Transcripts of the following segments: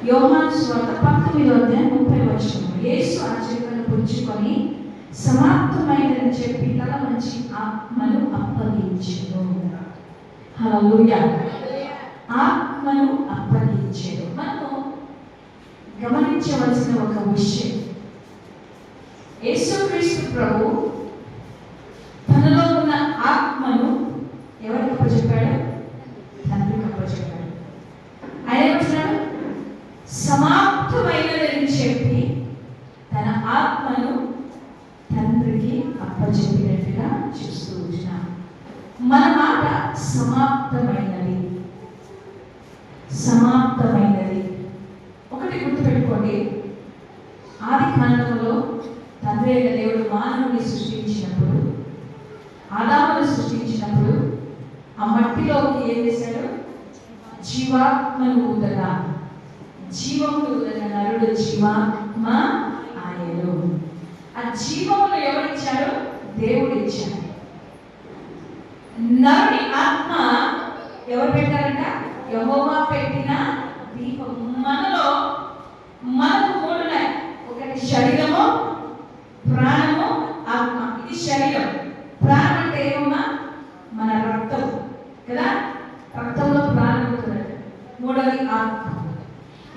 యోహాను సువార్త 19:30. యేసు ఆ చేపను పుచ్చుకొని సమాప్తమైనదని చెప్పి తల వంచి ఆత్మను అప్పగించెను. హల్లెలూయా. ఆత్మను అప్పగించెను. మనము గమనించవలసిన ఒక విషయం, యేసుక్రీస్తు ప్రభు తనలో ఉన్న ఆత్మను ఎవరికి అప్పచెప్పాడు? తండ్రికి అప్పచెప్పాడు. ఆయన ఏమంటున్నాడు? సమాప్తమైనదని చెప్పి తన ఆత్మను తండ్రికి అప్పచెప్పినట్టుగా చూస్తూ ఉంటున్నాం. మన మాట సమాప్తమైనది. సమాప్తమైనది. ఒకటి గుర్తుపెట్టుకోండి, ఆది కాండములో తండ్రి అయిన దేవుడు మానవుని సృష్టించినప్పుడు, ఆదామును సృష్టించినప్పుడు ఆ మట్టిలోకి ఏం చేశాడు? జీవాత్మను ఊదగా, జీవమును ఊదగా నరుడు జీవాత్మ ఆయను. ఆ జీవమును ఎవరిచ్చాడు? దేవుడు ఇచ్చాడు. నరుడి ఆత్మ ఎవరు పెట్టారంట? యెహోవా పెట్టిన దీపం. మనకు మూడు ఉన్నాయి. ఒకటి శరీరము, ప్రాణము, ఆత్మ. ఇది శరీరం. ప్రాణం అంటే ఏమమ్మా? మన రక్తం కదా, రక్తంలో ప్రాణం ఉంటుంది. మూడవది ఆత్మ.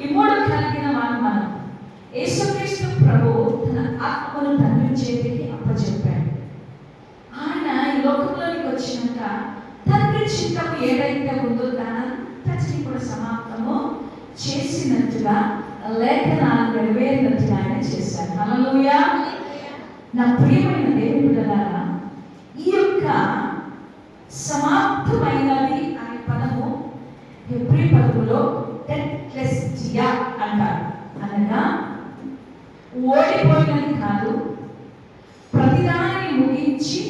ఈ మూడు కలిగిన మనం. యేసుక్రీస్తు ప్రభువు తన ఆత్మను తండ్రి చేతికి అప్పచెప్పాడు. ఆయన ఈ లోకంలోనికి వచ్చినాక తండ్రి చిత్తము ఏదైతే ఉందో దానంతటిని కూడా సమాప్తము చేసినట్టుగా లేఖనాలు నెరవేరినట్టుగా ఆయన చేశారు. హల్లెలూయా. నా ప్రియమైన దేవుని బిడ్డలారా, ఈ యొక్క సమాప్తమైనది అనే పదము హెబ్రీ పదములో టెట్లెస్టియా అంటారు. అనగా ఓడిపోయినది కాదు, ప్రతిదాన్ని ముగించి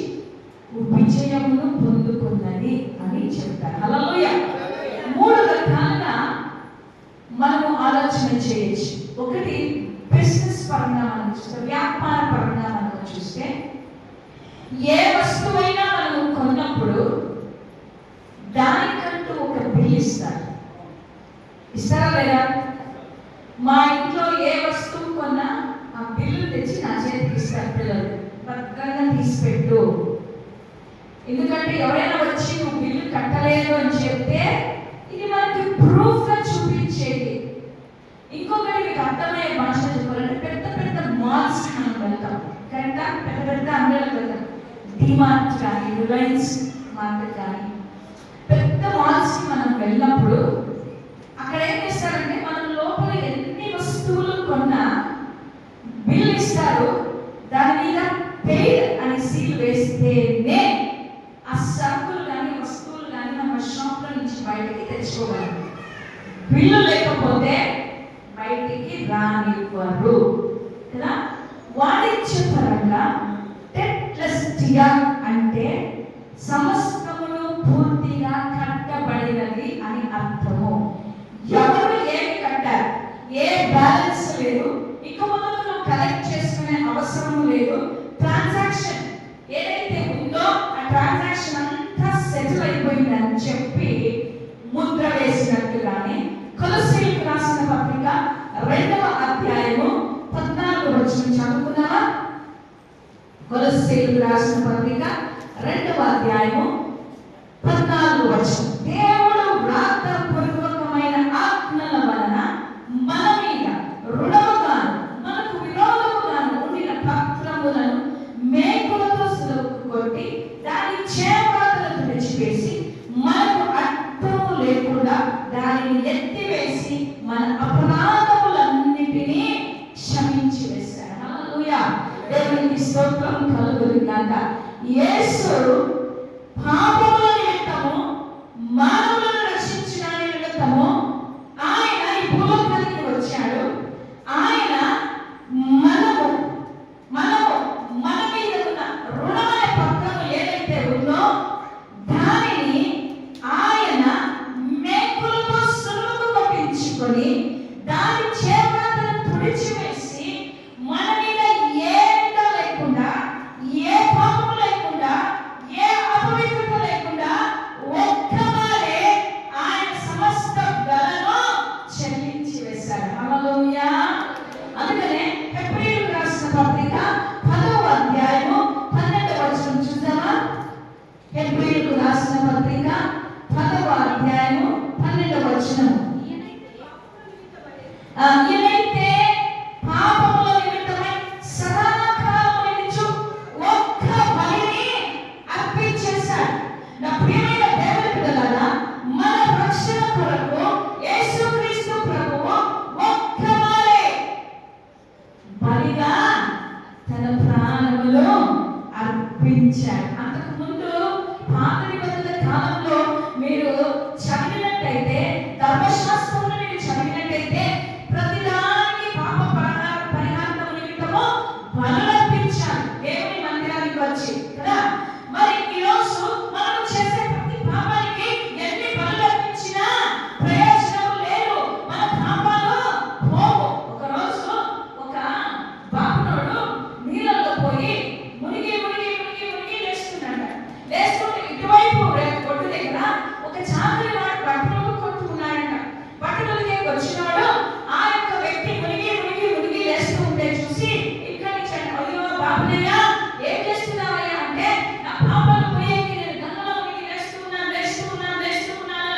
విజయమును పొందుకున్నది అని చెప్తారు. హల్లెలూయా. మూడు రకాలుగా మనము ఆలోచన చేయొచ్చు. ఒకటి బిజినెస్ పరంగా మనం చూస్తే, వ్యాపార పరంగా మనం చూస్తే, ఏ వస్తువైనా మనం కొన్నప్పుడు దానికంటూ ఒక బిల్ ఇస్తారు. ఇస్తారా లేదా? మా ఇంట్లో ఏ వస్తువు కొన్నా ఆ బిల్లు తెచ్చి నా చేతికి ఇస్తారు పిల్లలు. భద్రంగా తీసిపెట్టు. ఎందుకంటే ఎవరైనా వచ్చి నువ్వు బిల్లు కట్టలేదు అని చెప్తే ఇది మనకి ప్రూఫ్ గా చూపించేది. ఇంకొకటి మీకు అర్థమయ్యే భాష చెప్పాలంటే, పెద్ద పెద్ద మాల్స్ మనం వెళ్తాం కరెక్టా? పెద్ద పెద్ద అంగళ్ళకి వెళ్తాం. డిమార్ట్ కానీ, రిలయన్స్ మార్కెట్ కానీ, పెద్ద మాల్స్కి మనం వెళ్ళినప్పుడు అక్కడ ఏం చేస్తారంటే, మనం లోపల ఎన్ని వస్తువులు కొన్నా బిల్ ఇస్తారు. దాని మీద పెయిడ్ అని సీల్ వేస్తేనే ఆ సరుకులు కానీ వస్తువులు కానీ మన షాప్లో నుంచి బయటికి తెచ్చుకోగలం. బిల్లు లేకపోతే బయటికి రానివ్వరు కదా. వాణిజ్యపరంగా టెట్లెస్టియా అంటే సమస్తమును పూర్తిగా కట్టబడినది అని అర్థము. ఎవరు ఏమి కట్టారు, ఏ బ్యాలెన్స్ లేదు, ఇక ముందు నువ్వు కలెక్ట్ చేసుకునే అవసరం లేదు. ట్రాన్సాక్షన్ ఏదైతే ఉందో ఆ ట్రాన్సాక్షన్ అంతా సెటిల్ అయిపోయిందని చెప్పి ముద్ర వేసినట్టుగానే కొలస్సీయులకు రాసిన పత్రిక 2వ అధ్యాయము 14వ వచనం చదువుకున్నావా? కొలస్సీయులకు రాసిన పత్రిక 2వ అధ్యాయము 14వ వచనం. దేవుడు వ్రాతపూర్వకమైన ఆజ్ఞల వలన మన మీద రుణముగాను మనకు విరోధముగాను ఉండిన పత్రములను మేకులతో సులువుకు కొట్టి దాని చేపలను విడిచివేసి మనకు అడ్డము లేకుండా దానిని ఎత్తివేసి మన అపరాధములన్నిటినీ క్షమించి వేశాడు. హల్లెలూయా. దేవునికి స్తోత్రం కలుగును గాక. యేసు పాపముల నిమిత్తము మానవుల నా ప్రియమైన దేవుని బిడ్డలారా, మన రక్షణ కొరకు యేసుక్రీస్తు ప్రభువు ఒక్కమారే బలిగా తన ప్రాణములు అర్పించాడు. అంతకు ముందు పాత నిబంధన కాలంలో మీరు చదివినట్టయితే, ధర్మశాస్త్రంలో మీరు చదివినట్టయితే, ప్రతిదానికి పాప పరిహారం నిమిత్తము బలులర్పించాలి దేవుని మందిరానికి వచ్చి కదా. మరి ఈరోజు మనం చేసే ప్రతి పాపానికి ఎన్ని బలులర్పించినా ప్రయోజనం లేదు, మన పాపాలు పోవు. ఒకరోజు ఒక బాపునోడు నీళ్ళలో పోయి మునిగి మునిగి మునిగి మునిగి లేస్తున్నాడు. లేస్తుంటే ఇటువైపు ఒడ్డు దగ్గర ఒక చాకలి వాడు బట్టలు కొట్టుకున్నాడంట. బట్టలకి వచ్చినాడు. ఆ యొక్క వ్యక్తి మునిగి మునిగి మునిగి లేస్తూ ఉంటే చూసి ఇక్కడి నుంచి అయ్యో బాబునయ్య ఏం చేస్తున్నావయ్యా అంటే, నా పాపాలు పోయేకి నేను గంగలో మునిగి లేస్తున్నాను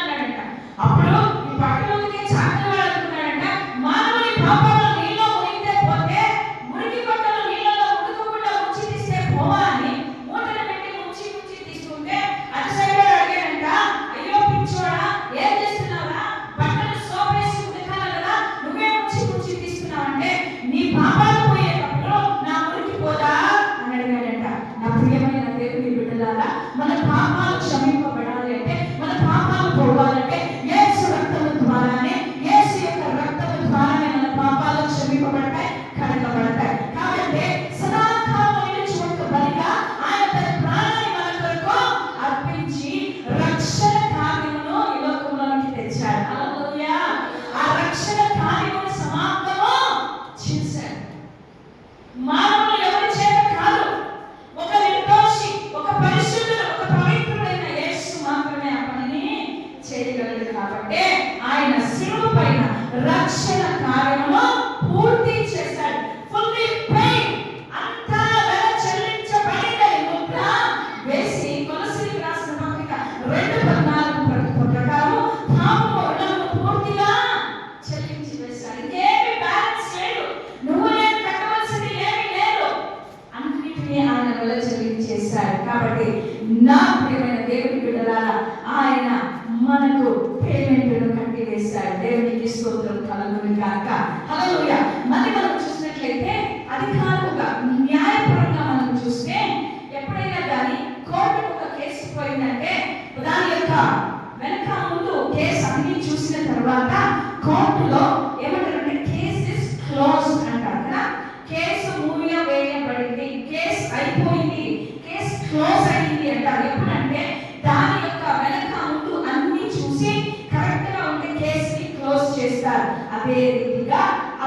అన్నాడంట. అప్పుడు ఈ బట్టలకి చాకలి వాడు అనుకున్నాడంట, మానవుని పాపాలు నీళ్ళలో మునిగితే పోతే మురికి బట్టలు నీళ్ళలో మునుగకుండా ముంచి తీస్తే పోవా అని మూటలు పెట్టి ముంచి తీస్తుంటే అటు సైడ్ అడిగాడంట, అయ్యో పిచ్చోడా ఏం చేస్తున్నావురా, బట్టలు సోపేసి ఉతకాలి కదా, నువ్వే ముంచి తీస్తున్నావంటే నీ పాపాలు పోయేటప్పుడు నా మురికి పోదా అని అడిగాడంట. నా ప్రియమైన దేవుని బిడ్డలారా, మన పాపాలు క్షమింపబడాలి అంటే, మన పాపాలు పోవాలంటే యేసు రక్తము ద్వారానే, యేసు యొక్క రక్తము ద్వారానే మన పాపాలు క్షమింపబడతాయి, కడగబడతాయి. కాబట్టి సదాకాలం నిలిచిపోక బలిగా ఆయన తన ప్రాణాన్ని మన కొరకు అర్పించి రక్షణ కార్యమును ఈ లోకంలోకి తెచ్చాడు. హల్లెలూయా. ఆ రక్షణ కార్యమును సమాప్తము చేశాడు. మానవులు ఎవరి చేత కాదు, ఒక నిర్దోషి, ఒక పరిశుద్ధుడు, ఒక పవిత్రుడైన యేసు మాత్రమే ఆ పనిని చేయగలడు. కాబట్టి ఆయన శిలువ పైన రక్షణ కార్యమును పూర్తి చేశాడు. ఫుల్లీ పెయిడ్, అంతా వెల చెల్లించబడిందని ముద్ర వేసి కొలస్సీలకు రాసిన పత్రిక 2:14 ప్రకారం పాపము రుణమును పూర్తిగా చెల్లించి వేశాడు. ఇంకేమీ బ్యాలెన్స్ లేదు, నువ్వు నేను కట్టవలసింది ఏమీ లేదు, అన్నిటినీ ఆయన వెల చెల్లించేశాడు. కాబట్టి నా ప్రియమైన దేవుని బిడ్డలారా, ఆయన మనకు పేమెంట్ను కట్టి వేశాడు. దేవునికి స్తోత్రం కలుగును గాక. హల్లెలూయా. మరి మనం చూసినట్లయితే అధికారులుగా న్యాయపరంగా మనం చూస్తే, ఎప్పుడైనా కానీ కోర్టుకు ఒక కేసు పోయిందంటే దాని యొక్క వెనక ముందు కేసు అన్ని చూసిన తర్వాత కోర్టులో ఏమంటారంటే కేస్ ఇస్ క్లోజ్డ్ అంటారు కదా. కేసు మూవిగా వేయబడింది, కేసు అయిపోయింది, కేసు క్లోజ్ అయింది అంటారు. ఎప్పుడంటే దాని యొక్క వెనక ముందు అన్ని చూసి కరెక్ట్ గా ఉంటే కేసుని క్లోజ్ చేస్తారు. అదే రీతిగా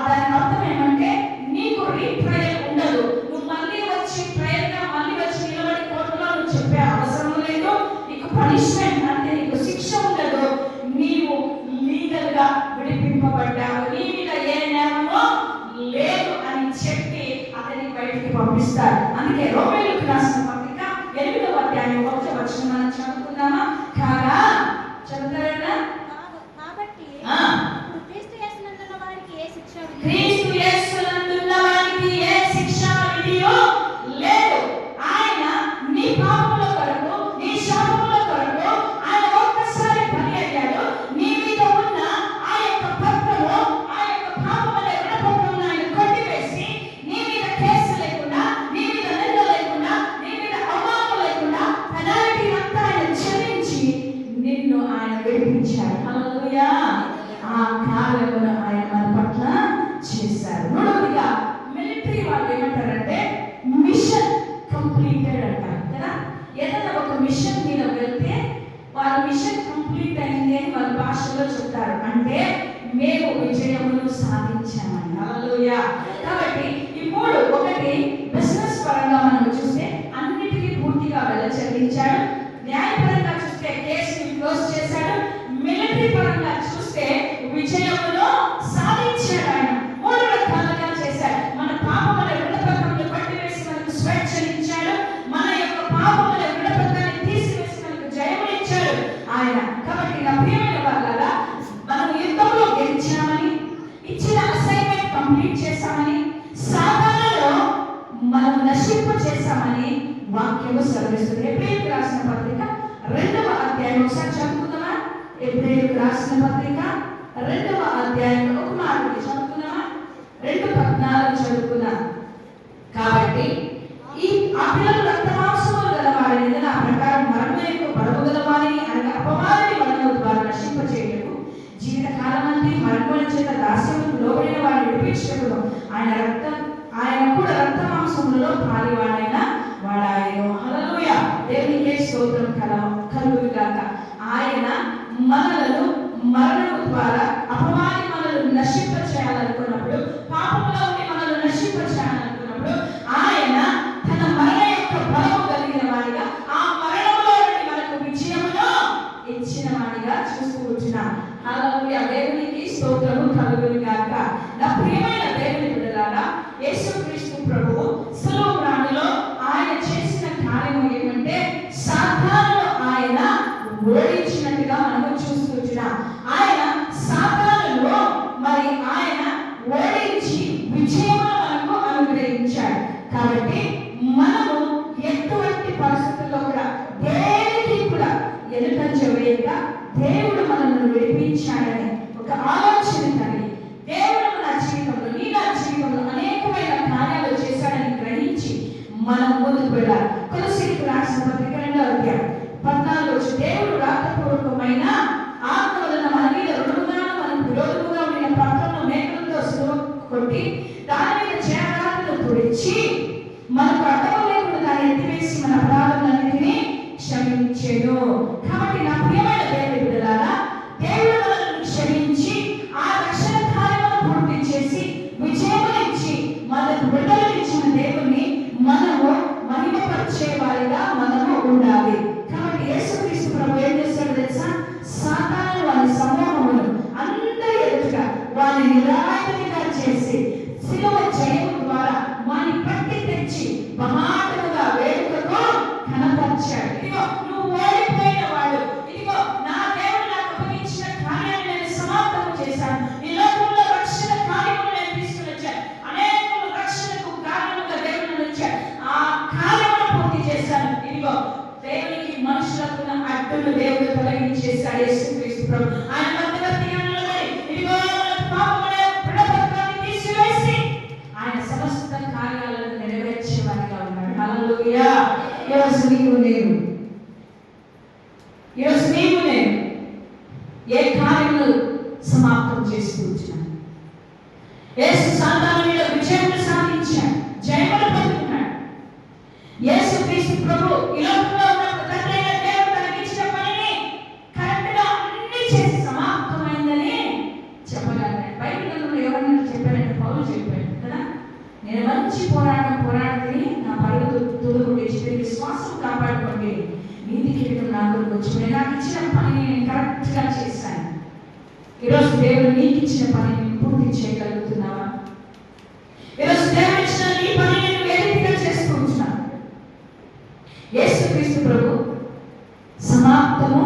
దాని అర్థం ఏమంటే, నీకు రీట్రయల్ ఉండదు, నువ్వు మళ్ళీ వచ్చి ట్రయల్ గా మళ్ళీ వచ్చి నిలబడి కోర్టులో నువ్వు చెప్పే అవసరం లేదు, నీకు పనిష్మెంట్ అంటే నీకు శిక్ష ఉండదు, నీవు లీగల్ గా విడిపింపబడ్డావు, నీ మీద ఏ నేరమో లేదు అని చెప్పి అతన్ని బయటికి పంపిస్తారు. అందుకే రోమీయులకు రాసిన పత్రిక 8వ అధ్యాయం 1వ వచనం మనం చదువుకుందామా? కాగా చదువుతారా? కాబట్టి క్రీస్తు యేసునందున్న వారికి ఏ శిక్ష క్రీస్తు యేసునందున్న వారికి ఏ శిక్ష విధియో లేదు. ఆయన నీ పాపముల కొరకు, నీ శాపముల కొరకు ఆయన ఒక్కసారి బలి అయ్యాడు. నీ మీద ఉన్న ఆ యొక్క పత్రము, ఆ యొక్క పాపముల రుణపత్రమును ఆయన కొట్టివేసి నీ మీద కేసు లేకుండా, నీ మీద నింద లేకుండా, నీ మీద అవమానం లేకుండా పెనాల్టీ అంతా ఆయన చెల్లించి నిన్ను ఆయన విడిపించాడు. హల్లెలూయా. ఆ కార్యమును ఆయన మన పట్ల చేశారు. మూడవదిగా మిలిటరీ వాళ్ళు ఏమంటారంటే మిషన్ కంప్లీటెడ్ అంటారు కదా. ఏదైనా ఒక మిషన్ మీద వెళ్తే వాళ్ళ మిషన్ కంప్లీట్ అయింది అని వాళ్ళ భాషలో చెప్తారు. అంటే మేము విజయమును సాధించామని. హల్లెలూయా. కాబట్టి ఈ మూడు, ఒకటి బిజినెస్ పరంగా మనం చూస్తే అన్నిటికీ పూర్తిగా వెల చెల్లించాడు. న్యాయపరంగా చూస్తే కేసుని క్లోజ్ చేశాడు. మిలిటరీ పరంగా చూస్తే విజయమును సాధించాడు. ఆయన మూడు రకాలుగా చేశాడు. మన పాపముల రుణపత్రమును కొట్టివేసి మనకు స్వేచ్ఛనిచ్చాడు. మన యొక్క పాపముల రుణపత్రాన్ని తీసివేసి మనకు జయమునిచ్చాడు ఆయన. కాబట్టి నా ప్రియమైన వాళ్ళారా, మనం యుద్ధంలో గెలిచామని, ఇచ్చిన అసైన్మెంట్ కంప్లీట్ చేశామని, సాతానులో మనం నశింప చేశామని వాక్యము సెలవిస్తుంది. ఎబ్రీయులకు రాసిన పత్రిక ఎబ్రాయిలకు రాసిన పత్రిక 2వ అధ్యాయంలో ఒక మాట చదువుకున్నామా? 2:14 చదువుకున్నాం. కాబట్టి ఆ పిల్లలు రక్తమాంసములు గలవారిని నా ప్రకారం మరణం యొక్క బలము గలవారిని అనగా అపవాదిని మరణం ద్వారా నశింపచేయుటకు జీవితకాలమంతా మరణం చేత దాస్యములకు లోబడిన వారిని విడిపించుటకు ఆయన కూడా రక్తమాంసములలో పాలివాడైన వాడాయను. హల్లెలూయా. దేవునికే స్తోత్రం కలుగుగాక. ఆయన మనలను మరణము ద్వారా అపవాది మనల్ని నశింపచేయాలనుకున్నప్పుడు, పాపంలో ఉండి మనల్ని నశింపచేయాలనుకున్నప్పుడు ఆయన తన మరణ యొక్క బలము కలిగిన వాడిగా ఆ మరణంలో నుండి మనకు విజయమును ఇచ్చిన వాడిగా చూస్తూ ఉంటున్నాం. హల్లెలూయా. దేవునికి స్తోత్రము కలుగుగాక. నా ప్రియమైన దేవుని బిడ్డలారా, యేసుక్రీస్తు ప్రభువు సులువు ప్రాణిలో ఆయన చేసిన కార్యము ఏమంటే సాతానును ఆయన ఓడించినట్టుగా మనము చూస్తున్నాం. ఆయన సాతానును మరి ఆయన ఓడించి విజయమును మనకు అనుగ్రహించాడు. కాబట్టి మనము ఎటువంటి పరిస్థితుల్లో కూడా దేనికి కూడా ఎదుటంజ వేయక దేవుడు మనల్ని విడిపించాడని ఒక ఆలోచన కలిగి దేవుడు నా జీవితంలో నా జీవితంలో అనేకమైన కార్యాలు చేశాడని గ్రహించి మనం ముందుకు వెళ్ళాలి. కొలస్సీయులకు రాసిన పత్రిక 2వ అధ్యాయం 14 దేవుడు రాతపూర్వకమైన ఆత్మ వలన మన మీద రుణముగా మనకు విరోధముగా ఉన్న పక్కన మేకలతో సిలువ కొట్టి దాని మీద చేరాలను తుడిచి మనకు అడ్డము లేకుండా దాన్ని ఎత్తివేసి మన అపరాధములన్నిటినీ క్షమించెను. కాబట్టి నా ప్రియమైన దేవుని బిడ్డలారా, దేవుడు మనల్ని క్షమించి ఆ రక్షణ కార్యమును పూర్తి చేసి విజయమునిచ్చి మనకు విడుదలనిచ్చిన దేవుని మనము మహిమపరిచే వారిగా మనము ఉండాలి. కాబట్టి యేసుక్రీస్తు ప్రభు ఏం చేస్తాడు తెలుసా? సాతాను వారి సమూహమును అందరి ఎదుట వారిని నిరాయుధంగా చేసి శిలువ జయము ద్వారా వారిని పట్టి తెచ్చి మహాటముగా వేడుకతో కనపరిచాడు. ఇదిగో నువ్వు ఓడిపోయిన వాడు, ఇదిగో నా దేవుడు నాకు అప్పగించిన కార్యాన్ని నేను సమాప్తం చేశాను. ఈ లోకంలో రక్షణ కార్యములు నేను తీసుకుని వచ్చాను. అనేకులు రక్షణకు కారణముగా దేవుడు వచ్చాడు. ఆ కార్యమును పూర్తి చేశాను. ఇదిగో దేవునికి మనుషులకు అడ్డును దేవుడు తొలగించేశాడు. యేసుక్రీస్తు ప్రభు ఆయన మధ్యవర్తిగా నిలబడి ఇదిగో పాపముల ప్రపత్రాన్ని తీసివేసి ఆయన సమస్త కార్యాలను నెరవేర్చేవాడిగా ఉన్నాడు. హల్లెలూయా. ఈరోజు నీవు నేను ఏ కార్యములు సమాప్తం చేస్తూ వచ్చినాను? యేసు సాతాను మీద విజయమును సాధించాడు, జయమును పొందుకున్నాడు. యేసుక్రీస్తు ప్రభు ఈ లోకంలో ఉన్నప్పుడు తండ్రి అయిన దేవుడు తనకిచ్చిన పనిని కరెక్ట్గా అన్ని చేసి సమాప్తమైందని చెప్పగలిగాడు. బైబిల్ గ్రంథంలో ఎవరన్నా చెప్పారంటే పౌలు చెప్పాడు కదా, నేను మంచి పోరాటం పోరాడితే నా పరుగు తుదుకుంటే విశ్వాసం కాపాడుకోండి, నీతి కిరీటం నా కొరకు వచ్చి నాకు ఇచ్చిన పనిని నేను కరెక్ట్గా చేశాను. ఈరోజు దేవుడు నీకు ఇచ్చిన పనిని పూర్తి చేయగలుగుతున్నావా? ఈరోజు దేవుడు ఇచ్చిన నీ పనిని నువ్వు ఏ రీతిగా చేస్తూ ఉంటున్నావు? యేసుక్రీస్తు ప్రభు సమాప్తము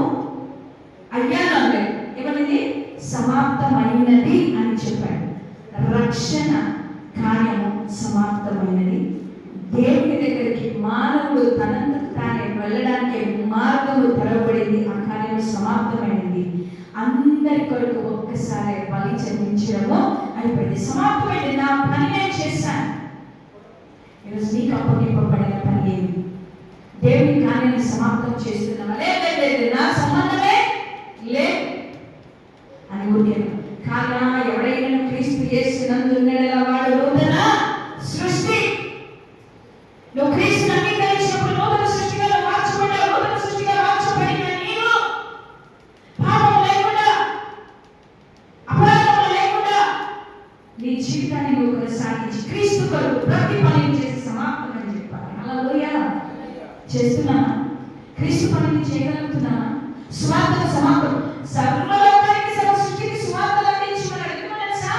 అయ్యాను, ఏమన్నది? సమాప్తమైనది అని చెప్పాడు. రక్షణ కార్యము సమాప్తమైనది. దేవుని దగ్గరికి మానవుడు తనంతకు తానే వెళ్ళడానికి మార్గము తెరవబడింది. ఆ కార్యము సమాప్తమైనది. అందరి కొరకు ఒక్కసారి బలి చెల్లించడము అయిపోయింది. సమాప్తమైంది. నా పని నేను చేశాను. ఈరోజు నీకు అప్పగింపబడిన పని ఏమి? దేవుని కార్యాన్ని సమాప్తం చేస్తున్నావా? లేదు నా సంబంధమే లేదు అని ఊరికే కాగా ఎవరైనా క్రీస్తు యేసునందు వాడు నూతన సృష్టి. నువ్వు క్రీస్తుని అంగీకరించినప్పుడు నూతన సృష్టిగా మార్చబడ్డావు. నూతన సృష్టిగా మార్చబడిన నీవు పాపం లేకుండా, అపరాధం లేకుండా నీ జీవితాన్ని నువ్వు కొనసాగించి క్రీస్తు కొరకు ప్రతి పనిని చేసి సమాప్తం అని చెప్పాలి. హల్లెలూయా. చేస్తున్నావా? క్రీస్తు పనిని చేయగలుగుతున్నావా? స్వార్థ సమాప్తం. సర్వలోకానికి సర్వ సృష్టికి స్వార్థలు అందించమన్నాడు. ఎందుకు తెలుసా?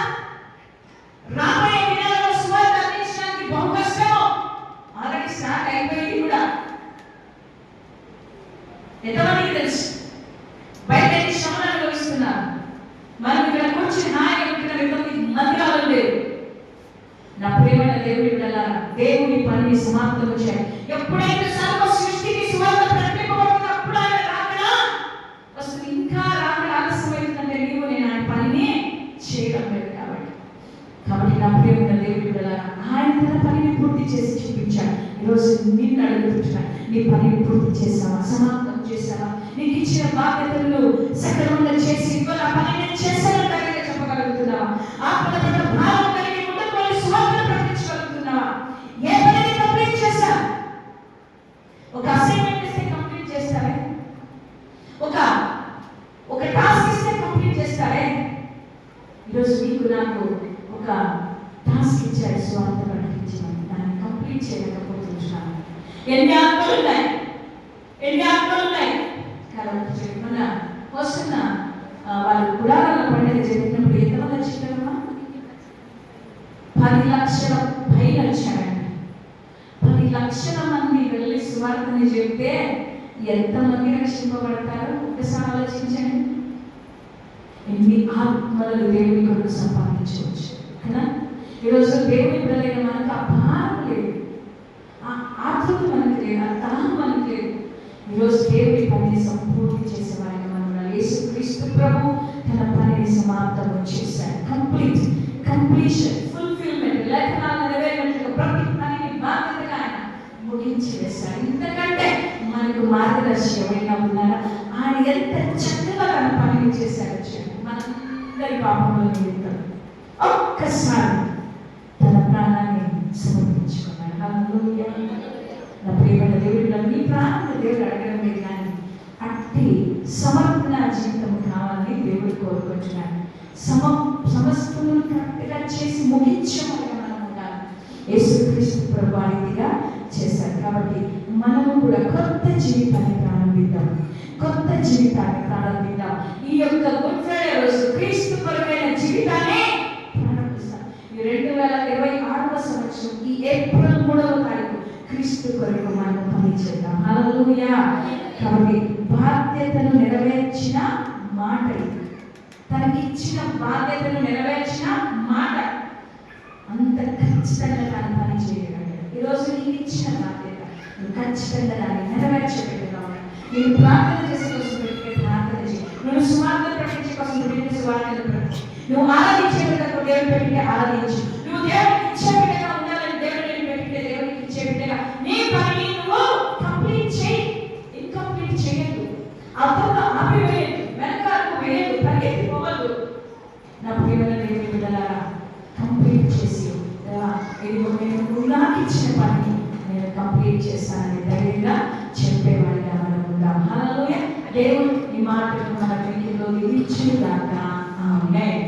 రాబోయే దినాలలో స్వార్థ అందించడానికి బహు కష్టము. ఆల్రెడీ స్టార్ట్ అయిపోయింది కూడా. ఎంతమందికి తెలుసు? బయట శ్రమలు అనుభవిస్తున్నారు. మనం ఇక్కడ కూర్చుని హాయిగా ఇక్కడ మందిరాలు లేవు. నా ప్రియమైన దేవుని బిడ్డలారా, దేవుని పనిని సమాప్తం చేయాలి. ఎప్పుడైతే సర్వ సృష్టికి సువార్త ప్రకటింపబడుతుందో అప్పుడు ఆయన రాకడా వస్తుంది. ఇంకా రాకడా నీ పనిని పూర్తి చేసావా, సమాప్తం చేసావా? నీకు ఇచ్చిన బాధ్యతలను సక్రమంగా చేసి ఆ పని నేను చేశాను ధైర్యంగా చెప్పగలుగుతున్నావా? ఆత్మల పట్ల భారం కలిగి ముందుకు సువార్తను ప్రకటించగలుగుతున్నావా? ఏ పనిని కంప్లీట్ చేశా? ఒక అసైన్మెంట్ ఇస్తే కంప్లీట్ చేస్తారే? ఒక టాస్క్ ఇస్తే కంప్లీట్ చేస్తారే? ఈరోజు నీకు నాకు ఒక టాస్క్ ఇచ్చారు, సువార్త ప్రకటించమని. దాన్ని కంప్లీట్ చేయలేకపోతున్నాను. ఎన్ని ఆత్మలు ఉన్నాయి కాబట్టి మన వస్తున్న వాళ్ళు గుడారాల పండుగ జరిగినప్పుడు ఎంతమంది వచ్చిందమ్మా? 10 లక్షల పైన వచ్చారండి. 10 లక్షల మంది వెళ్ళి సువార్తని చెప్తే ఎంతమంది రక్షింపబడతారో ఒకసారి ఆలోచించండి. ఎన్ని ఆత్మలను దేవుని కొరకు సంపాదించవచ్చు కదా. ఈరోజు దేవుని బిడ్డలైన మనకు ఆ భారం లేదు, ఆ ఆత్మ మనకు లేదు, ఆ దాహం మనకు లేదు. ఈరోజు దేవుని పనిని సంపూర్తి చేసేవారిగా మనం ఉన్నాం. యేసుక్రీస్తు ప్రభు తన పనిని సమాప్తం చేశాడు. కంప్లీషన్, ఫుల్ఫిల్మెంట్, లేఖనాలు నెరవేరినట్లుగా ప్రతి పనిని బాధ్యతగా ఆయన ముగించి వేశాడు. ఇంతకంటే మనకు మార్గదర్శి ఎవరైనా ఉన్నారా? ఆయన ఎంత చక్కగా తన పనిని చేశాడు. మనందరి పాపంలో నిమిత్తం ఒక్కసారి తన ప్రాణాన్ని సమర్పించుకున్నాడు. హల్లెలూయా. నా ప్రియమైన దేవుడు, నీ ప్రాణాన్ని దేవుడు అడగడం లేదు, కానీ అట్టి సమర్పణ జీవితం కావాలని దేవుడు కోరుకుంటున్నాడు. సమస్తము కరెక్ట్గా చేసి ముగించమని మనం ఉండాలి. యేసుక్రీస్తు ప్రభు రీతిగా చేశారు. కాబట్టి మనము కూడా కొత్త జీవితాన్ని ప్రారంభిద్దాం. ఈ యొక్క గుడ్ ఫ్రైడే రోజు క్రీస్తు కొరకైన జీవితాన్ని ప్రారంభిస్తాం. ఈ 2026వ సంవత్సరం ఈ ఏప్రిల్ 3వ తారీఖు క్రీస్తు కొరకు మనం పని చేద్దాం. హల్లెలూయా. కాబట్టి బాధ్యతను నెరవేర్చిన మాట, తనకి ఇచ్చిన బాధ్యతను నెరవేర్చిన మాట అంత ఖచ్చితంగా తన పని చేయగలడు. ఈరోజు నీకు ఇచ్చిన బాధ్యత నువ్వు ఖచ్చితంగా దాన్ని నెరవేర్చగలిగావు. నేను ప్రార్థన చేసే కోసం పెట్టే ప్రార్థన చేయి. నువ్వు సువార్తను ప్రకటించే కోసం పెట్టే సువార్తను ప్రకటించు. నువ్వు ఆరాధించే విధంగా దేవుని పెట్టితే ఆరాధించు. నువ్వు దేవునికి ఇచ్చే విధంగా ఉండాలని దేవుడిని పెట్టితే దేవునికి ఇచ్చే విధంగా నీ పనిని నువ్వు కంప్లీట్ చేయి. ఇన్కంప్లీట్ చేయదు, అర్థంగా ఆపివేయదు, వెనకాలకు వేయదు, పరిగెత్తిపోవద్దు. నా ప్రియమైన దేవుని బిడ్డలారా, కంప్లీట్ చేసి నువ్వు నాకు ఇచ్చిన పని నేను కంప్లీట్ చేస్తానని ధైర్యంగా చెప్పేవాడిగా మనం ఉందాం. హల్లెలూయా. దేవుడు ఈ మాటను మన వెనుకలో నిలిచుగాక. ఆమేన్.